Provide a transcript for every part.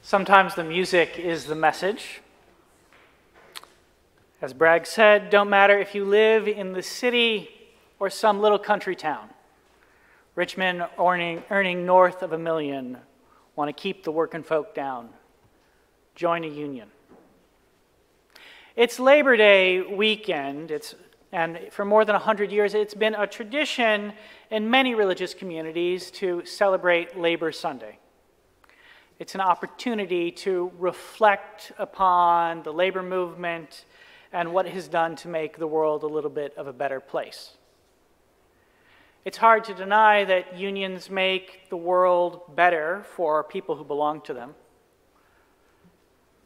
Sometimes the music is the message. As Bragg said, don't matter if you live in the city or some little country town. Rich men earning north of $1 million want to keep the working folk down. Join a union. It's Labor Day weekend, and for more than 100 years, it's been a tradition in many religious communities to celebrate Labor Sunday. It's an opportunity to reflect upon the labor movement and what it has done to make the world a little bit of a better place. It's hard to deny that unions make the world better for people who belong to them.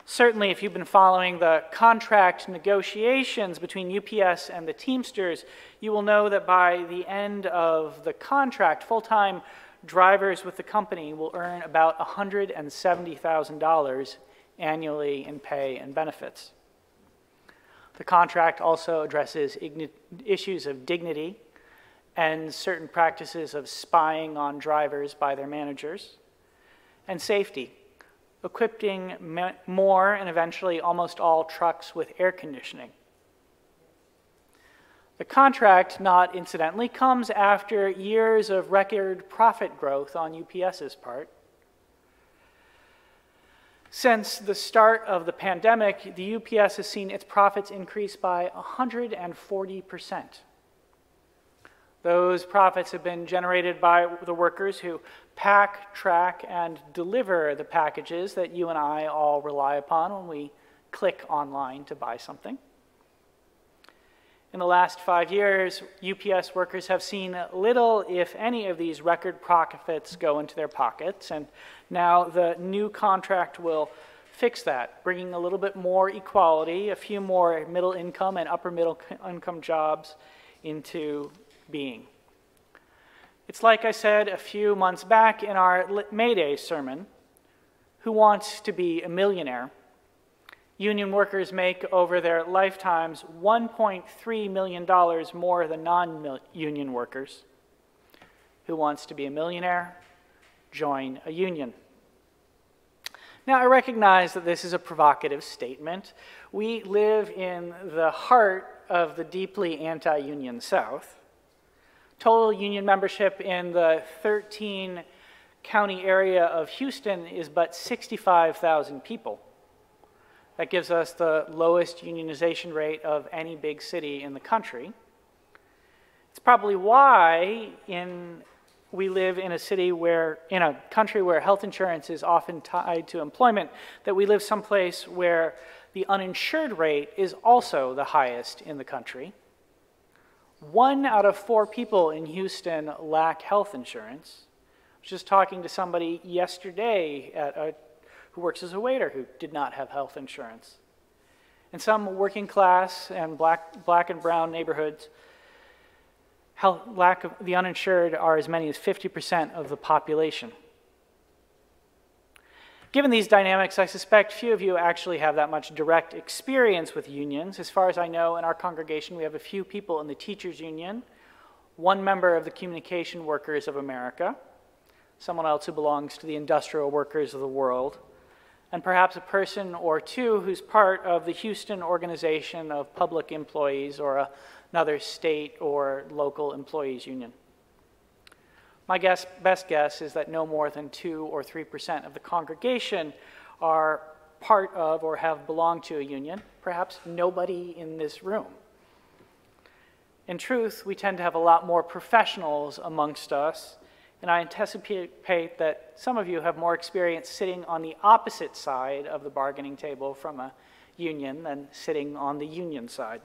Certainly, if you've been following the contract negotiations between UPS and the Teamsters, you will know that by the end of the contract, full-time drivers with the company will earn about $170,000 annually in pay and benefits. The contract also addresses issues of dignity and certain practices of spying on drivers by their managers, and safety, equipping more and eventually almost all trucks with air conditioning. The contract, not incidentally, comes after years of record profit growth on UPS's part. Since the start of the pandemic, the UPS has seen its profits increase by 140%. Those profits have been generated by the workers who pack, track, and deliver the packages that you and I all rely upon when we click online to buy something. In the last 5 years, UPS workers have seen little, if any, of these record profits go into their pockets, and now the new contract will fix that, bringing a little bit more equality, a few more middle income and upper middle income jobs into being. It's like I said a few months back in our May Day sermon, who wants to be a millionaire? Union workers make over their lifetimes $1.3 million more than non-union workers. Who wants to be a millionaire? Join a union. Now, I recognize that this is a provocative statement. We live in the heart of the deeply anti-union South. Total union membership in the 13-county area of Houston is but 65,000 people. That gives us the lowest unionization rate of any big city in the country. It's probably why we live in a country where health insurance is often tied to employment, that we live someplace where the uninsured rate is also the highest in the country. 1 out of 4 people in Houston lack health insurance. I was just talking to somebody yesterday who works as a waiter who did not have health insurance. In some working class and black and brown neighborhoods, the uninsured are as many as 50% of the population. Given these dynamics, I suspect few of you actually have that much direct experience with unions. As far as I know, in our congregation, we have a few people in the teachers' union, 1 member of the Communication Workers of America, someone else who belongs to the industrial workers of the world, and perhaps a person or two who's part of the Houston Organization of Public Employees or another state or local employees union. My best guess is that no more than 2 or 3% of the congregation are part of or have belonged to a union, perhaps nobody in this room. In truth, we tend to have a lot more professionals amongst us, and I anticipate that some of you have more experience sitting on the opposite side of the bargaining table from a union than sitting on the union side.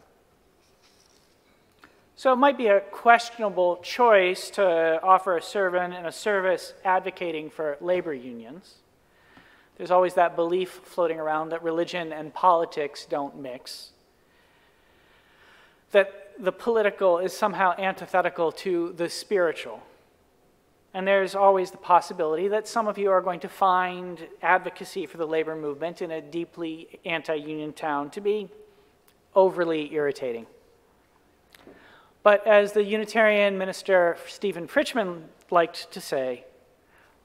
So it might be a questionable choice to offer a sermon and a service advocating for labor unions. There's always that belief floating around that religion and politics don't mix, that the political is somehow antithetical to the spiritual. And there's always the possibility that some of you are going to find advocacy for the labor movement in a deeply anti-union town to be overly irritating. But as the Unitarian minister Stephen Fritchman liked to say,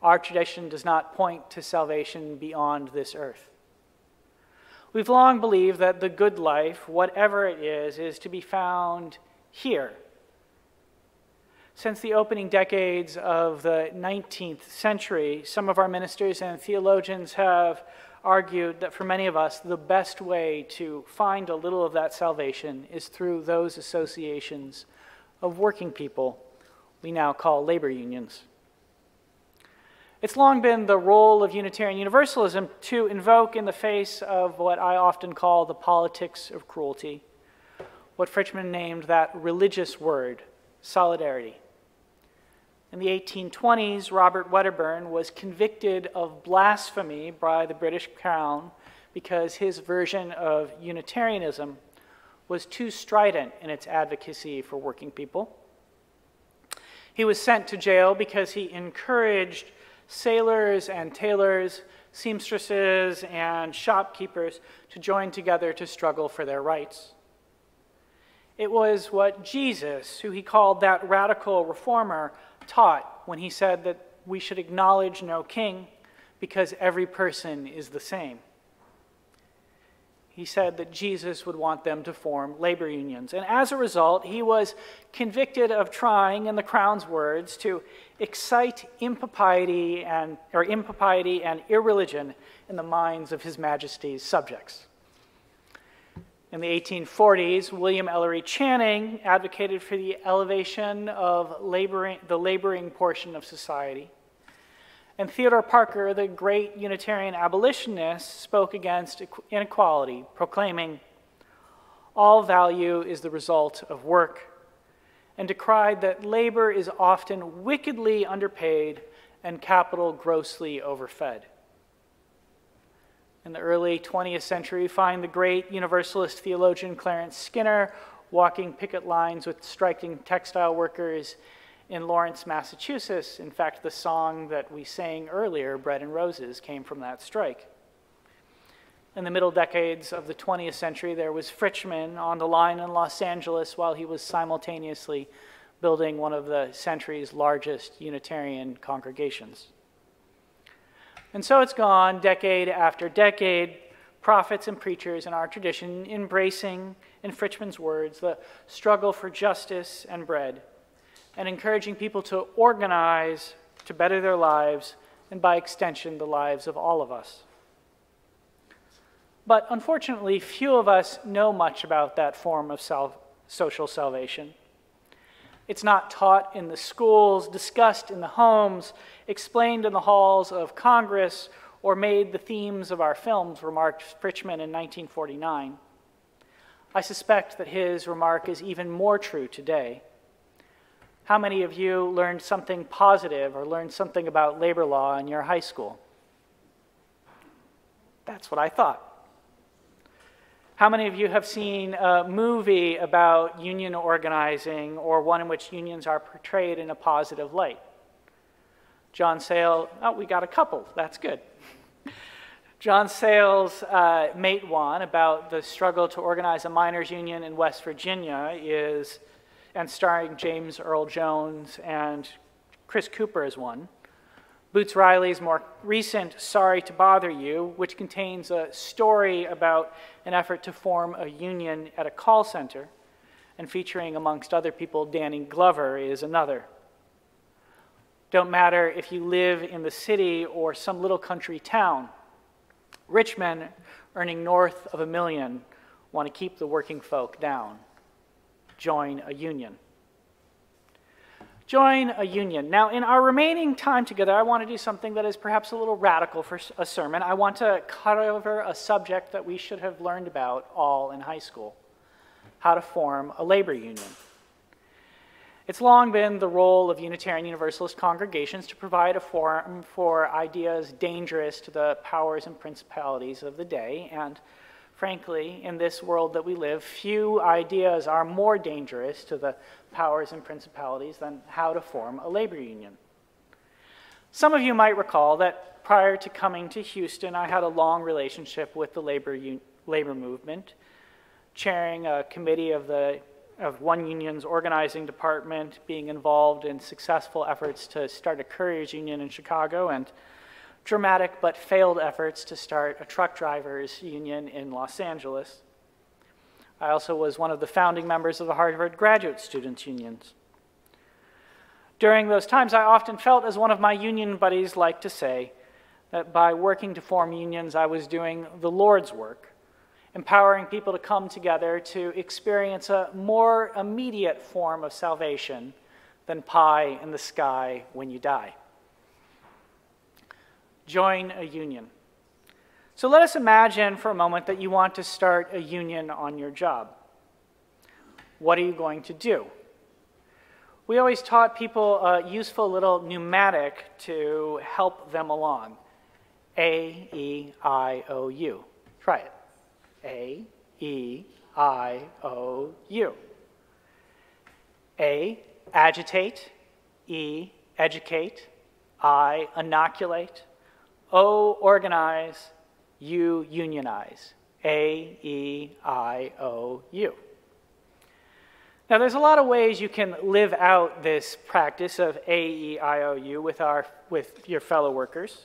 Our tradition does not point to salvation beyond this earth. We've long believed that the good life, whatever it is to be found here. Since the opening decades of the 19th century, some of our ministers and theologians have argued that for many of us, the best way to find a little of that salvation is through those associations of working people we now call labor unions. It's long been the role of Unitarian Universalism to invoke in the face of what I often call the politics of cruelty, what Fritschman named that religious word, solidarity. In the 1820s, Robert Wedderburn was convicted of blasphemy by the British Crown because his version of Unitarianism was too strident in its advocacy for working people. He was sent to jail because he encouraged sailors and tailors, seamstresses and shopkeepers to join together to struggle for their rights. It was what Jesus, who he called that radical reformer, taught when he said that we should acknowledge no king because every person is the same. He said that Jesus would want them to form labor unions. And as a result, he was convicted of trying, in the Crown's words, to excite impiety and irreligion in the minds of His Majesty's subjects. In the 1840s, William Ellery Channing advocated for the elevation of the laboring portion of society. And Theodore Parker, the great Unitarian abolitionist, spoke against inequality, proclaiming, "All value is the result of work," and decried that labor is often wickedly underpaid and capital grossly overfed. In the early 20th century, we find the great Universalist theologian Clarence Skinner walking picket lines with striking textile workers in Lawrence, Massachusetts. In fact, the song that we sang earlier, Bread and Roses, came from that strike. In the middle decades of the 20th century, there was Fritschman on the line in Los Angeles while he was simultaneously building one of the century's largest Unitarian congregations. And so it's gone, decade after decade, prophets and preachers in our tradition embracing, in Fritschman's words, the struggle for justice and bread, and encouraging people to organize to better their lives, and by extension, the lives of all of us. But unfortunately, few of us know much about that form of social salvation. It's not taught in the schools, discussed in the homes, explained in the halls of Congress, or made the themes of our films, remarked Fritschman in 1949. I suspect that his remark is even more true today. How many of you learned something positive or learned something about labor law in your high school? That's what I thought. How many of you have seen a movie about union organizing or one in which unions are portrayed in a positive light? John Sayles, oh, we got a couple, that's good. John Sayles' Mate One about the struggle to organize a miners' union in West Virginia and starring James Earl Jones and Chris Cooper as one. Boots Riley's more recent Sorry to Bother You, which contains a story about an effort to form a union at a call center, and featuring, amongst other people, Danny Glover, is another. Don't matter if you live in the city or some little country town. Rich men earning north of $1 million want to keep the working folk down. Join a union. Join a union. Now, in our remaining time together, I want to do something that is perhaps a little radical for a sermon. I want to cover a subject that we should have learned about all in high school: how to form a labor union. It's long been the role of Unitarian Universalist congregations to provide a forum for ideas dangerous to the powers and principalities of the day, and frankly, in this world that we live, few ideas are more dangerous to the powers and principalities than how to form a labor union. Some of you might recall that prior to coming to Houston, I had a long relationship with the labor movement, chairing a committee of the of one union's organizing department being involved in successful efforts to start a couriers union in Chicago and dramatic but failed efforts to start a truck drivers union in Los Angeles. I also was one of the founding members of the Harvard Graduate Students Unions. During those times, I often felt, as one of my union buddies liked to say, that by working to form unions, I was doing the Lord's work, empowering people to come together to experience a more immediate form of salvation than pie in the sky when you die. Join a union. So let us imagine for a moment that you want to start a union on your job. What are you going to do? We always taught people a useful little pneumatic to help them along. A-E-I-O-U. Try it. A-E-I-O-U. A, agitate. E, educate. I, inoculate. O, organize. U, unionize. A-E-I-O-U. Now, there's a lot of ways you can live out this practice of A-E-I-O-U with your fellow workers.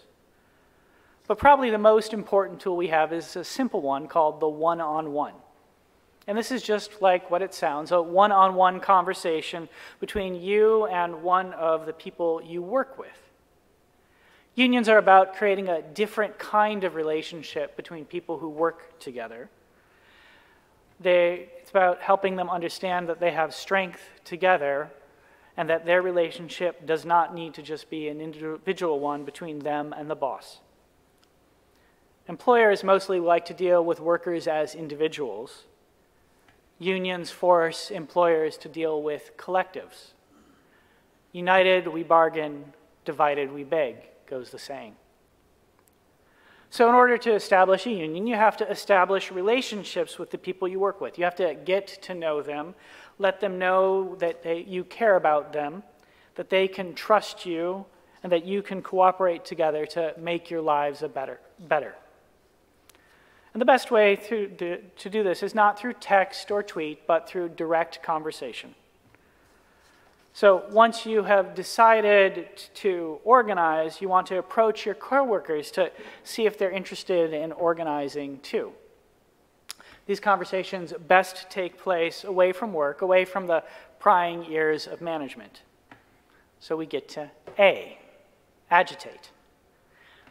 But probably the most important tool we have is a simple one called the one-on-one. And this is just like what it sounds, a one-on-one conversation between you and one of the people you work with. Unions are about creating a different kind of relationship between people who work together. It's about helping them understand that they have strength together and that their relationship does not need to just be an individual one between them and the boss. Employers mostly like to deal with workers as individuals. Unions force employers to deal with collectives. United we bargain, divided we beg, goes the saying. So in order to establish a union, you have to establish relationships with the people you work with. You have to get to know them, let them know that you care about them, that they can trust you, and that you can cooperate together to make your lives better. And the best way to do this is not through text or tweet, but through direct conversation. So once you have decided to organize, you want to approach your coworkers to see if they're interested in organizing too. These conversations best take place away from work, away from the prying ears of management. So we get to A, agitate.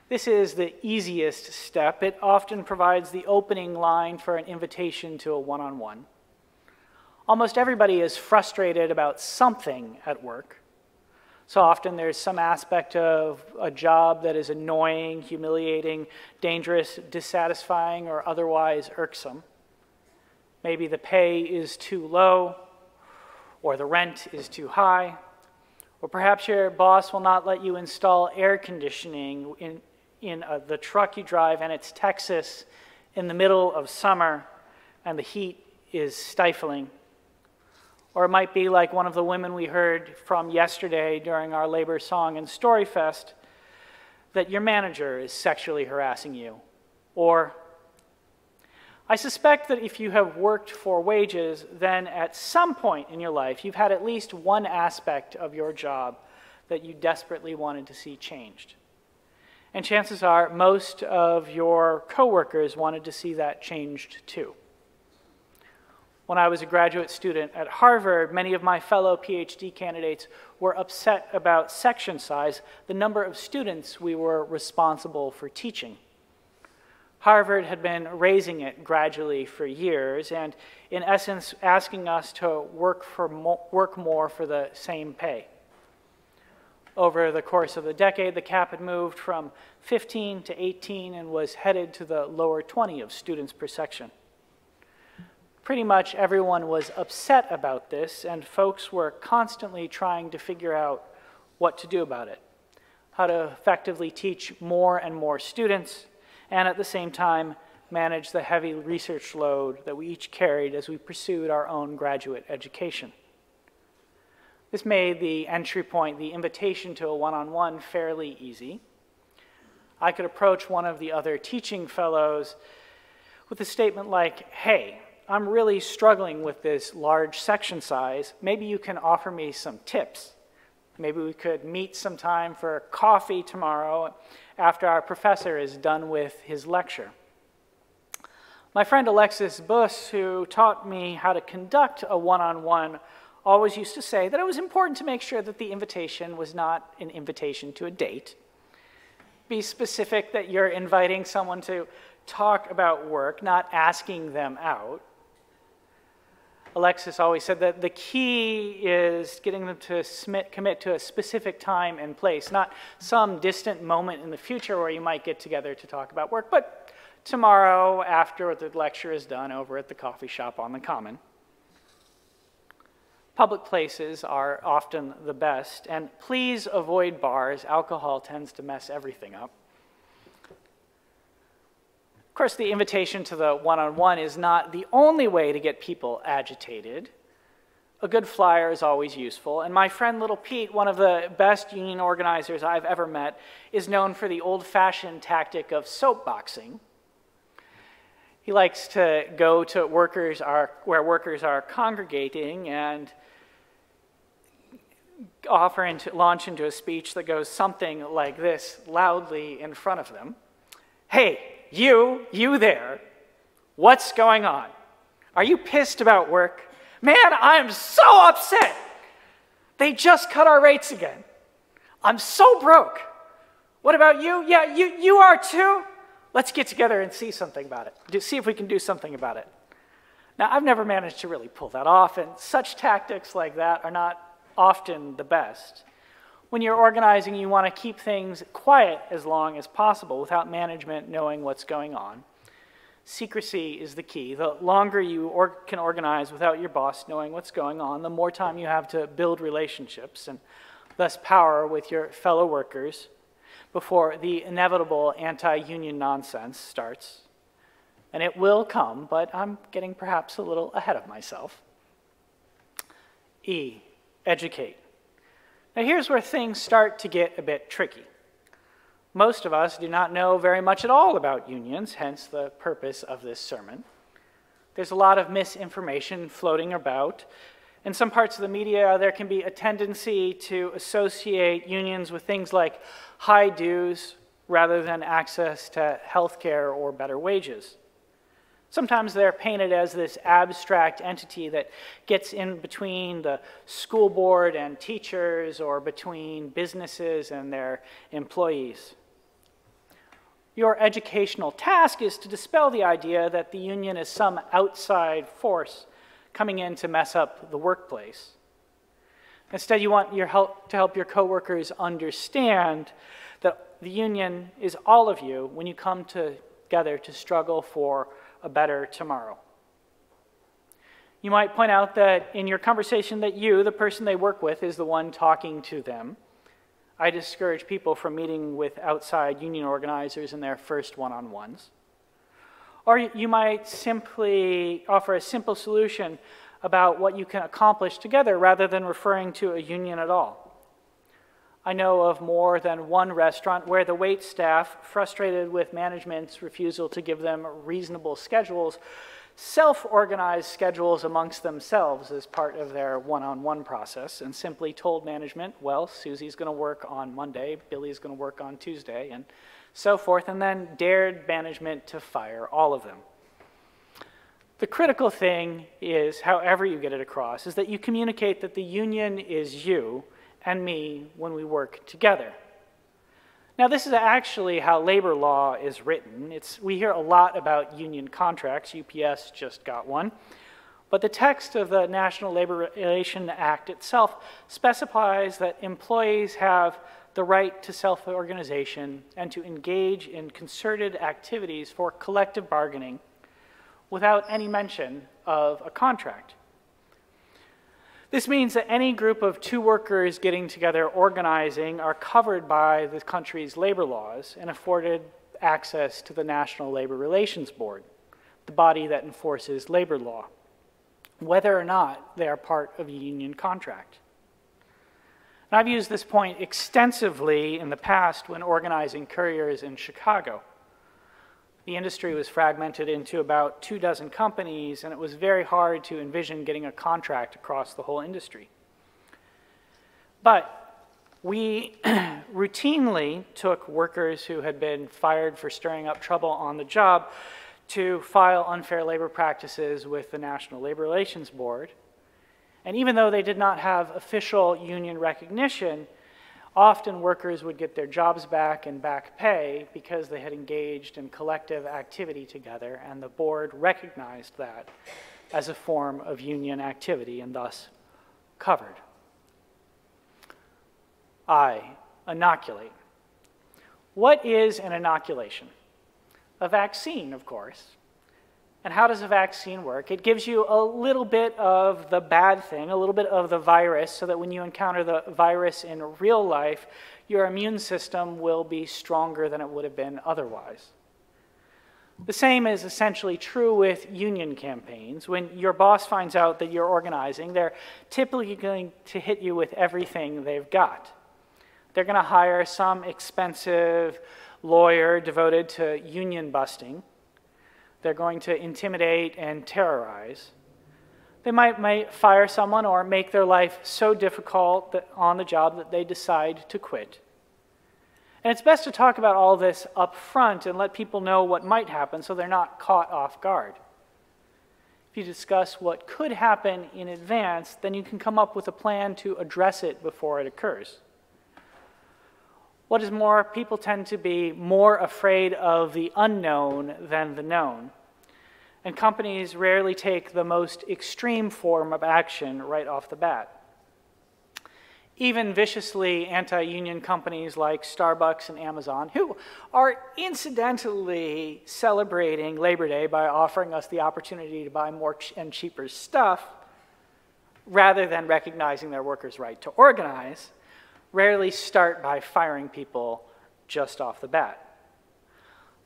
This is the easiest step. It often provides the opening line for an invitation to a one-on-one. Almost everybody is frustrated about something at work. So often there's some aspect of a job that is annoying, humiliating, dangerous, dissatisfying, or otherwise irksome. Maybe the pay is too low, or the rent is too high, or perhaps your boss will not let you install air conditioning in the truck you drive, and it's Texas in the middle of summer, and the heat is stifling. Or it might be like one of the women we heard from yesterday during our Labor Song and Story Fest, that your manager is sexually harassing you. Or, I suspect that if you have worked for wages, then at some point in your life, you've had at least one aspect of your job that you desperately wanted to see changed. And chances are most of your coworkers wanted to see that changed too. When I was a graduate student at Harvard, many of my fellow PhD candidates were upset about section size, the number of students we were responsible for teaching. Harvard had been raising it gradually for years, and in essence asking us to work more for the same pay. Over the course of the decade, the cap had moved from 15 to 18 and was headed to the lower 20 of students per section. Pretty much everyone was upset about this, and folks were constantly trying to figure out what to do about it, how to effectively teach more and more students, and at the same time manage the heavy research load that we each carried as we pursued our own graduate education. This made the entry point, the invitation to a one-on-one, fairly easy. I could approach one of the other teaching fellows with a statement like, "Hey, I'm really struggling with this large section size. Maybe you can offer me some tips. Maybe we could meet sometime for coffee tomorrow after our professor is done with his lecture. My friend Alexis Buss, who taught me how to conduct a one-on-one, always used to say that it was important to make sure that the invitation was not an invitation to a date. Be specific that you're inviting someone to talk about work, not asking them out. Alexis always said that the key is getting them to commit to a specific time and place, not some distant moment in the future where you might get together to talk about work, but tomorrow after the lecture is done over at the coffee shop on the Common. Public places are often the best, and please avoid bars. Alcohol tends to mess everything up. Of course, the invitation to the one-on-one is not the only way to get people agitated. A good flyer is always useful, and my friend Little Pete, one of the best union organizers I've ever met, is known for the old-fashioned tactic of soapboxing. He likes to go to where workers are congregating and launch into a speech that goes something like this, loudly in front of them. Hey, you there, what's going on? Are you pissed about work? Man, I'm so upset. They just cut our rates again. I'm so broke. What about you? Yeah, you are too? Let's get together and see something about it. See if we can do something about it. Now, I've never managed to really pull that off, and such tactics like that are not often the best. When you're organizing, you want to keep things quiet as long as possible without management knowing what's going on. Secrecy is the key. The longer you can organize without your boss knowing what's going on, the more time you have to build relationships and thus power with your fellow workers before the inevitable anti-union nonsense starts. And it will come, but I'm getting perhaps a little ahead of myself. E, educate. Now here's where things start to get a bit tricky. Most of us do not know very much at all about unions, hence the purpose of this sermon. There's a lot of misinformation floating about. In some parts of the media, there can be a tendency to associate unions with things like high dues rather than access to health care or better wages. Sometimes they're painted as this abstract entity that gets in between the school board and teachers or between businesses and their employees. Your educational task is to dispel the idea that the union is some outside force coming in to mess up the workplace. Instead, you want to help your coworkers understand that the union is all of you when you come together to struggle for a better tomorrow. You might point out that in your conversation that you, the person they work with, is the one talking to them. I discourage people from meeting with outside union organizers in their first one-on-ones. Or you might simply offer a simple solution about what you can accomplish together rather than referring to a union at all. I know of more than one restaurant where the wait staff, frustrated with management's refusal to give them reasonable schedules, self-organized schedules amongst themselves as part of their one-on-one process and simply told management, well, Susie's going to work on Monday, Billy's going to work on Tuesday, and so forth, and then dared management to fire all of them. The critical thing is, however you get it across, is that you communicate that the union is you and me when we work together. Now, this is actually how labor law is written. We hear a lot about union contracts. UPS just got one. But the text of the National Labor Relations Act itself specifies that employees have the right to self-organization and to engage in concerted activities for collective bargaining without any mention of a contract. This means that any group of two workers getting together organizing are covered by the country's labor laws and afforded access to the National Labor Relations Board, the body that enforces labor law, whether or not they are part of a union contract. And I've used this point extensively in the past when organizing couriers in Chicago. The industry was fragmented into about 24 companies, and it was very hard to envision getting a contract across the whole industry. But we routinely took workers who had been fired for stirring up trouble on the job to file unfair labor practices with the National Labor Relations Board. And even though they did not have official union recognition, often workers would get their jobs back and back pay because they had engaged in collective activity together, and the board recognized that as a form of union activity and thus covered. Inoculate. What is an inoculation? A vaccine, of course. And how does a vaccine work? It gives you a little bit of the bad thing, a little bit of the virus, so that when you encounter the virus in real life, your immune system will be stronger than it would have been otherwise. The same is essentially true with union campaigns. When your boss finds out that you're organizing, they're typically going to hit you with everything they've got. They're going to hire some expensive lawyer devoted to union busting. They're going to intimidate and terrorize. They might fire someone or make their life so difficult on the job that they decide to quit. And it's best to talk about all this up front and let people know what might happen so they're not caught off guard. If you discuss what could happen in advance, then you can come up with a plan to address it before it occurs. What is more, people tend to be more afraid of the unknown than the known. And companies rarely take the most extreme form of action right off the bat. Even viciously anti-union companies like Starbucks and Amazon, who are incidentally celebrating Labor Day by offering us the opportunity to buy more and cheaper stuff, rather than recognizing their workers' right to organize, rarely start by firing people just off the bat.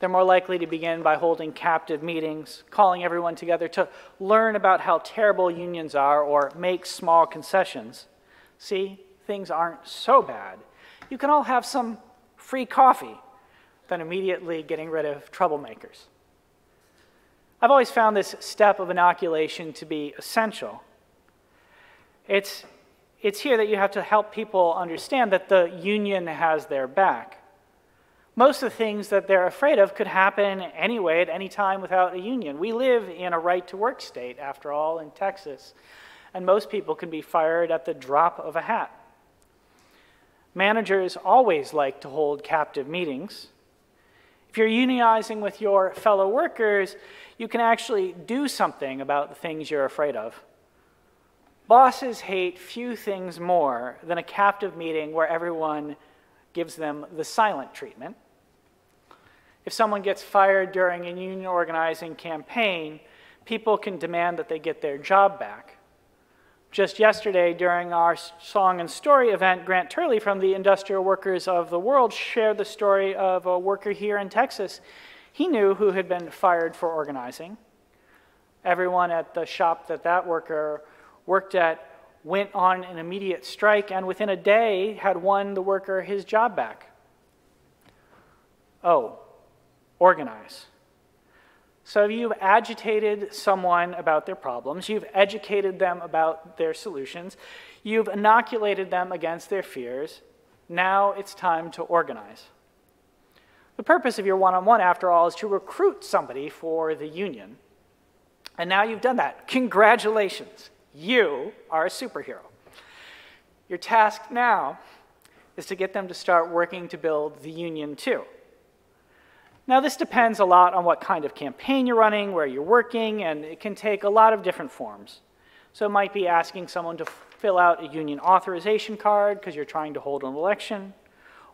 They're more likely to begin by holding captive meetings, calling everyone together to learn about how terrible unions are or make small concessions. See, things aren't so bad. You can all have some free coffee, then immediately getting rid of troublemakers. I've always found this step of inoculation to be essential. It's here that you have to help people understand that the union has their back. Most of the things that they're afraid of could happen anyway at any time without a union. We live in a right-to-work state, after all, in Texas, and most people can be fired at the drop of a hat. Managers always like to hold captive meetings. If you're unionizing with your fellow workers, you can actually do something about the things you're afraid of. Bosses hate few things more than a captive meeting where everyone gives them the silent treatment. If someone gets fired during a union organizing campaign, people can demand that they get their job back. Just yesterday, during our Song and Story event, Grant Turley from the Industrial Workers of the World shared the story of a worker here in Texas. He knew who had been fired for organizing. Everyone at the shop that worker worked at went on an immediate strike, and within a day had won the worker his job back. Oh, organize. So you've agitated someone about their problems, you've educated them about their solutions, you've inoculated them against their fears. Now it's time to organize. The purpose of your one-on-one, after all, is to recruit somebody for the union. And now you've done that. Congratulations. You are a superhero. Your task now is to get them to start working to build the union too. Now this depends a lot on what kind of campaign you're running, where you're working, and it can take a lot of different forms. So it might be asking someone to fill out a union authorization card because you're trying to hold an election,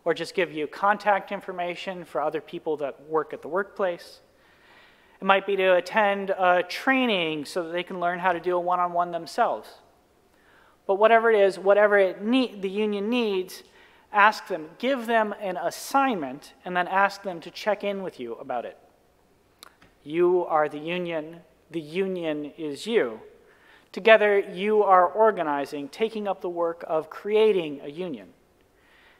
or just give you contact information for other people that work at the workplace. It might be to attend a training so that they can learn how to do a one-on-one themselves. But whatever it is, the union needs, ask them, give them an assignment, and then ask them to check in with you about it. You are the union is you. Together, you are organizing, taking up the work of creating a union.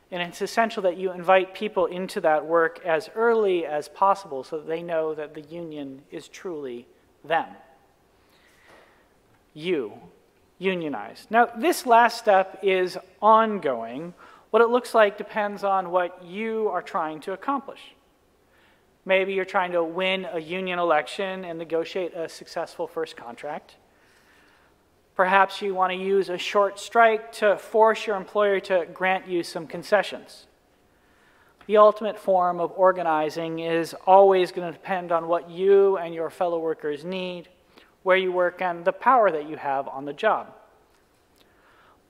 And it's essential that you invite people into that work as early as possible so that they know that the union is truly them. You, unionize. Now, this last step is ongoing. What it looks like depends on what you are trying to accomplish. Maybe you're trying to win a union election and negotiate a successful first contract. Perhaps you want to use a short strike to force your employer to grant you some concessions. The ultimate form of organizing is always going to depend on what you and your fellow workers need, where you work, and the power that you have on the job.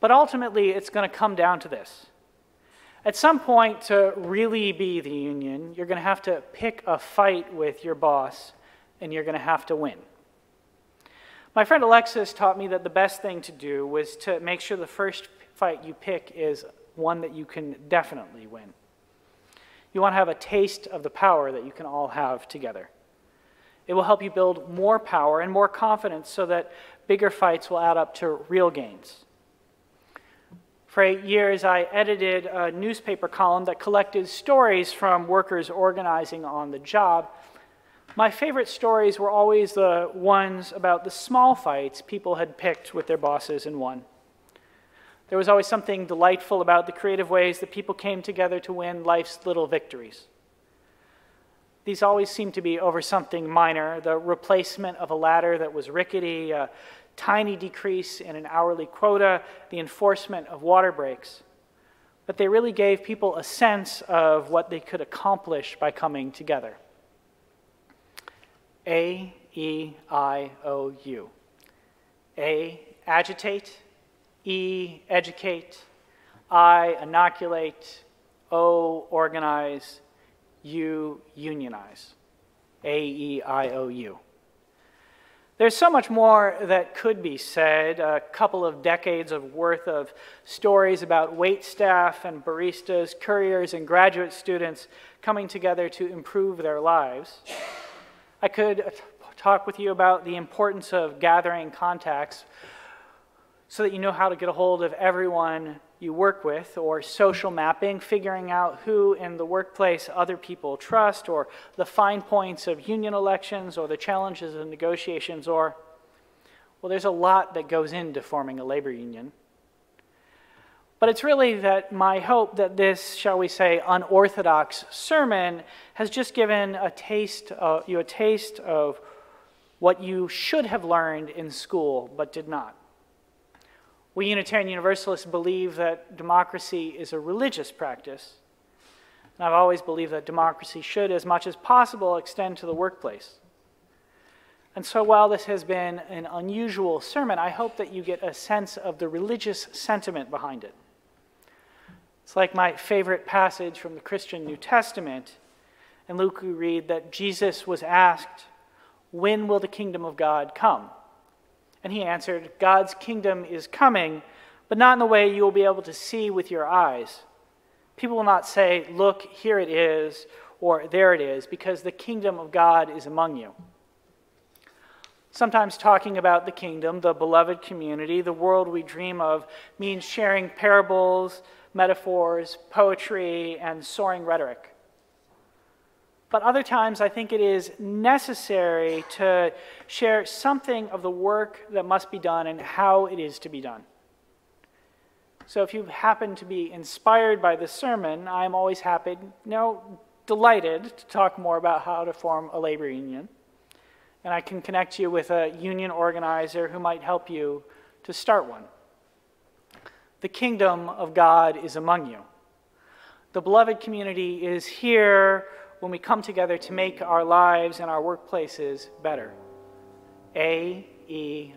But ultimately, it's going to come down to this. At some point, to really be the union, you're going to have to pick a fight with your boss, and you're going to have to win. My friend Alexis taught me that the best thing to do was to make sure the first fight you pick is one that you can definitely win. You want to have a taste of the power that you can all have together. It will help you build more power and more confidence so that bigger fights will add up to real gains. For 8 years, I edited a newspaper column that collected stories from workers organizing on the job. My favorite stories were always the ones about the small fights people had picked with their bosses and won. There was always something delightful about the creative ways that people came together to win life's little victories. These always seemed to be over something minor, the replacement of a ladder that was rickety, a tiny decrease in an hourly quota, the enforcement of water breaks. But they really gave people a sense of what they could accomplish by coming together. A-E-I-O-U. A, agitate. E, educate. I, inoculate. O, organize. U, unionize. A-E-I-O-U. There's so much more that could be said. A couple of decades of worth of stories about wait staff and baristas, couriers, and graduate students coming together to improve their lives. I could talk with you about the importance of gathering contacts so that you know how to get a hold of everyone you work with, or social mapping, figuring out who in the workplace other people trust, or the fine points of union elections, or the challenges of negotiations, or, well, there's a lot that goes into forming a labor union. But it's really that my hope that this, shall we say, unorthodox sermon has just given you a taste of what you should have learned in school but did not. We Unitarian Universalists believe that democracy is a religious practice. And I've always believed that democracy should, as much as possible, extend to the workplace. And so while this has been an unusual sermon, I hope that you get a sense of the religious sentiment behind it. It's like my favorite passage from the Christian New Testament. In Luke, we read that Jesus was asked, "When will the kingdom of God come?" And he answered, "God's kingdom is coming, but not in the way you will be able to see with your eyes. People will not say, 'Look, here it is,' or 'there it is,' because the kingdom of God is among you." Sometimes talking about the kingdom, the beloved community, the world we dream of, means sharing parables, metaphors, poetry, and soaring rhetoric. But other times I think it is necessary to share something of the work that must be done and how it is to be done. So if you happen to be inspired by this sermon, I'm always happy, delighted to talk more about how to form a labor union. And I can connect you with a union organizer who might help you to start one. The kingdom of God is among you. The beloved community is here when we come together to make our lives and our workplaces better. A-E-I-O-U.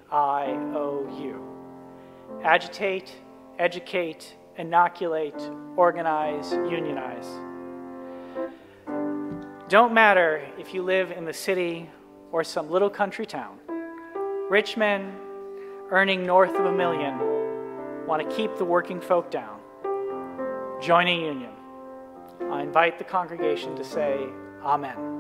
Agitate, educate, inoculate, organize, unionize. Don't matter if you live in the city or some little country town. Rich men earning north of $1 million want to keep the working folk down. Join a union. I invite the congregation to say, Amen.